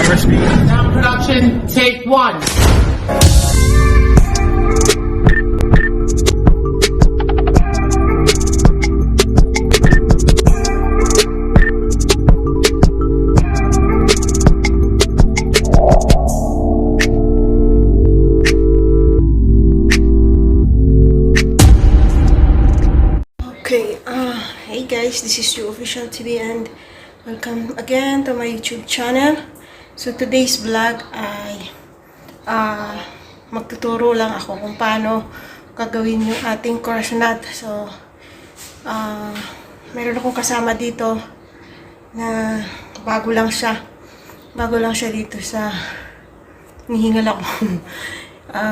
camera speed. Sound production, take one. Okay, hey guys, this is your official TV and welcome again to my YouTube channel. So today's vlog ay magtuturo lang ako kung paano gagawin yung ating courgette. So meron akong kasama dito na bago lang siya dito sa nihingal ako.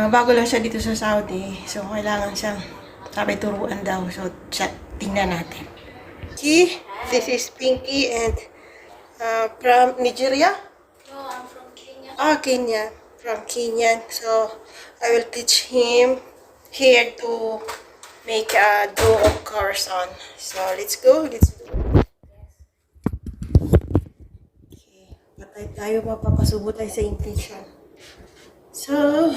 Bago lang siya dito sa Saudi, so kailangan siyang sabi turuan daw. So tingnan natin. See, this is Pinky and from Nigeria? No, I'm from Kenya. Kenya. From Kenya. So, I will teach him here to make a dough of croissant. So, let's go. Let's do it. Okay. Patay tayo, mapapasubo tayo sa intention. So,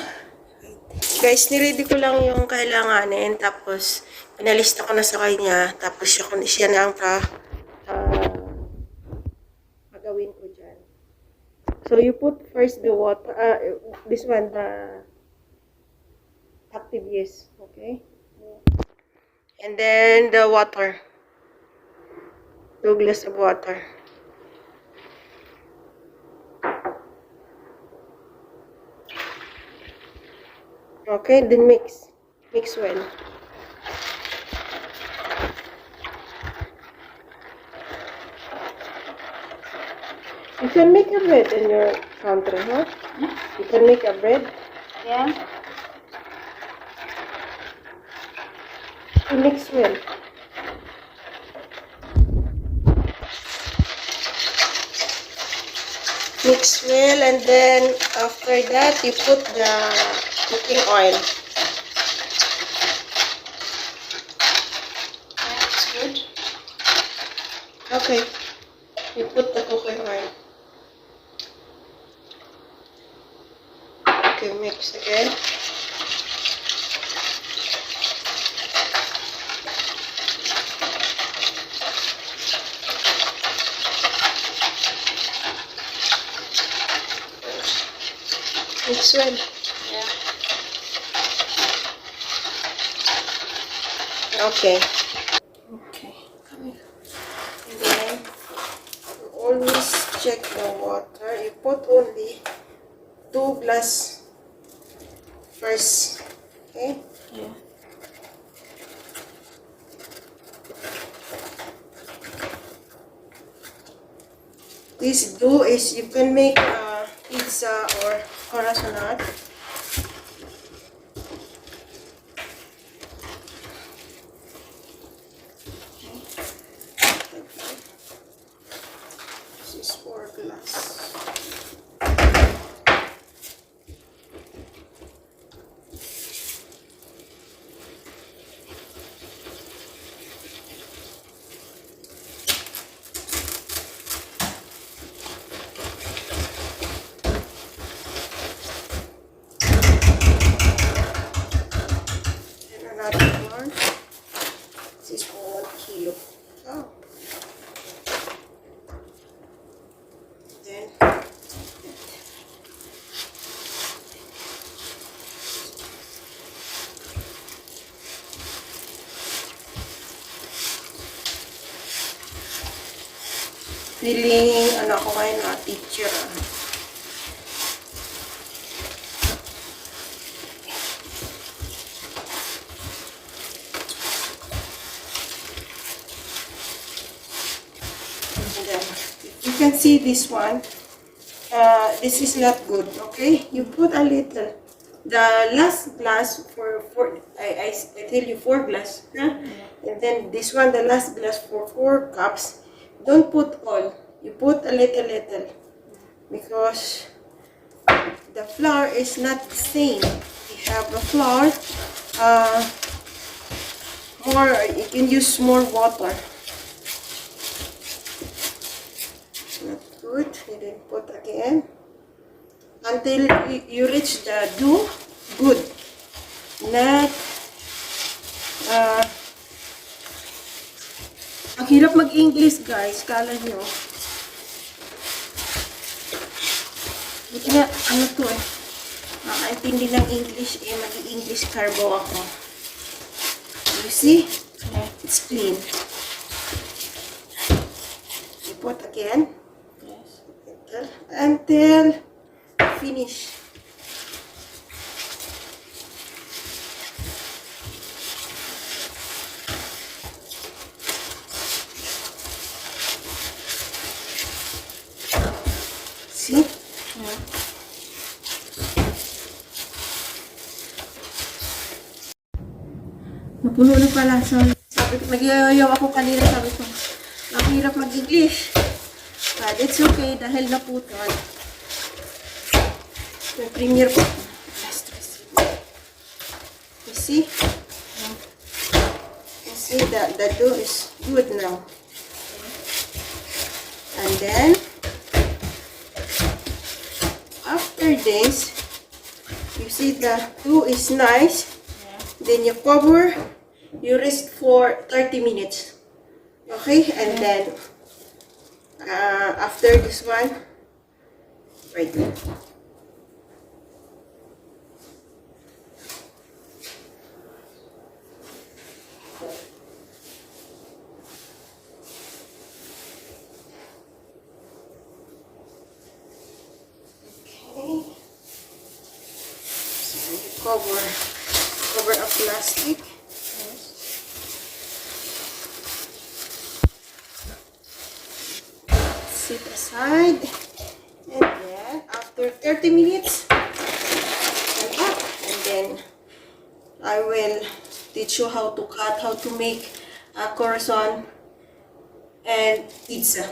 guys, niready ko lang yung kailanganin. Tapos, pinalista ko na sa kanya. Tapos, siya na ang gagawin ko dyan. So, you put first the water. This one, the active yeast. Okay? And then, the water. 2 glass of water. Okay, then mix. Mix well. You can make a bread in your country, huh? You can make a bread. Yeah. You mix well. Mix well, and then after that, you put the cooking oil. That's good. Okay. You put the cooking oil. Okay, mix again. Mix well. Yeah. Okay. Okay. Come here. And then, you always check the water. You put only 2 glass first. Okay? Yeah. This dough is, you can make pizza or croissant. This is 4 glass. Another one. This is for 1 kilo. Oh. Then feeling ano ako ngayon na teacher. You can see this one. This is not good. Okay, you put a little. The last glass for I tell you 4 glass, huh? And then this one, the last glass for 4 cups. Don't put all. You put a little because the flour is not the same. You have a flour. You can use more water. Not good. You then put again. until you reach the do good. Not, ang hirap mag-English, guys. Kala nyo. Buti na, ano to eh. Makaintindi ng English eh. Mag-English carbo ako. You see? It's clean. You put again. Yes. Until finish. See? Napuno na pala. Sorry. Sabi ko, nag-iyayaw ako kanina. Sabi ko, nakahirap mag-English. But it's okay dahil naputol. May premiere po. Last receipt. You see? You see that the dough is good now. And then, after this, you see the dough is nice. Then you cover, you rest for 30 minutes. Okay? And then, after this one, right. Okay. So you cover a plastic. Sit aside, and then after 30 minutes, and up, and then I will teach you how to cut, how to make a croissant and pizza.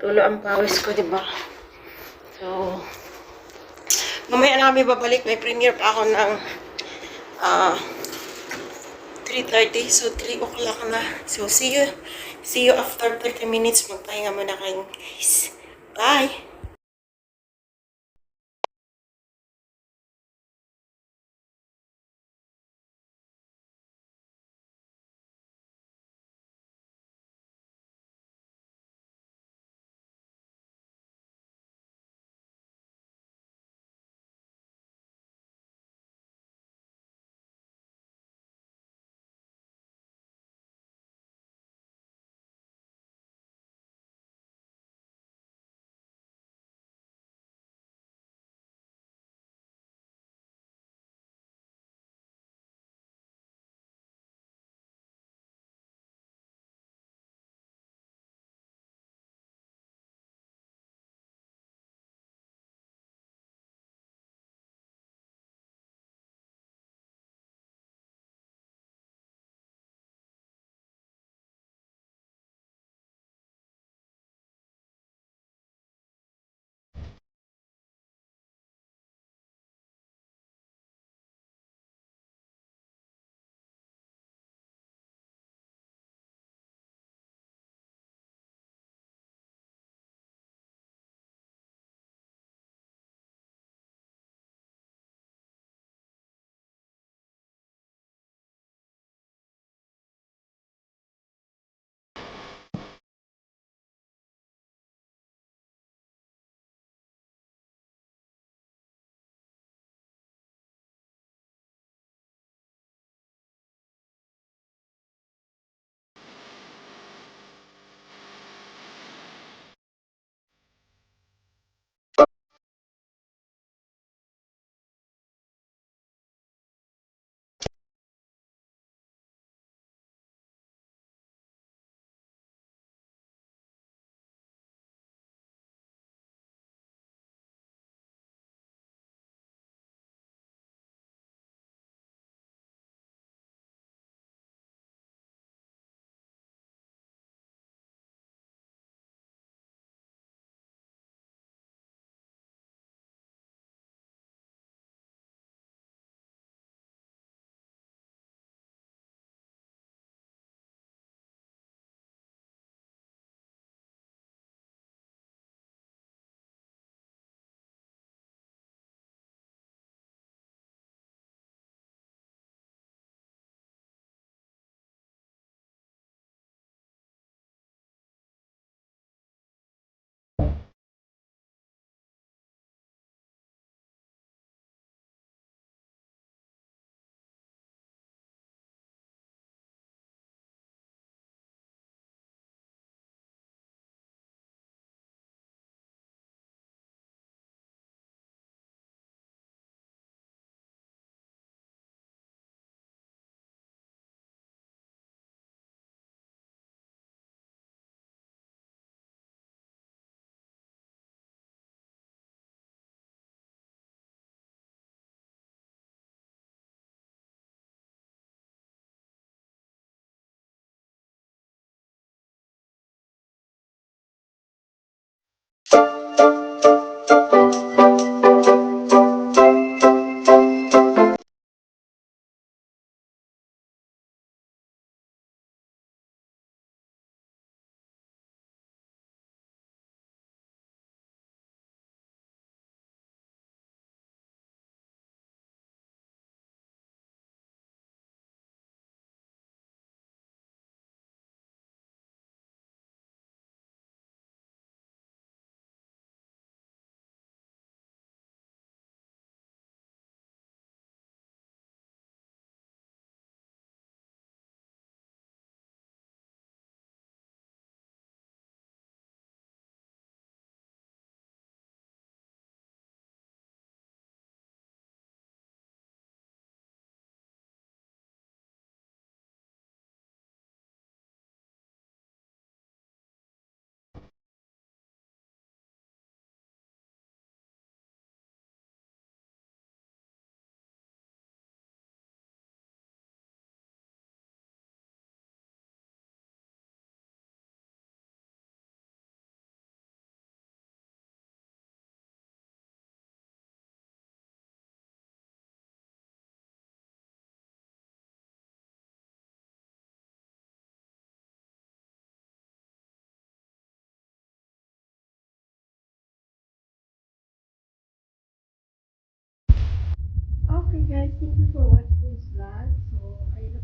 Tulo ang pawis ko, diba? So, mamaya na kami babalik. May premiere pa ako ng 3:30. So, 3 o'clock na. So, see you after 30 minutes. Magpahinga muna kayo, guys. Bye! Okay guys, thank you for watching this vlog. So I look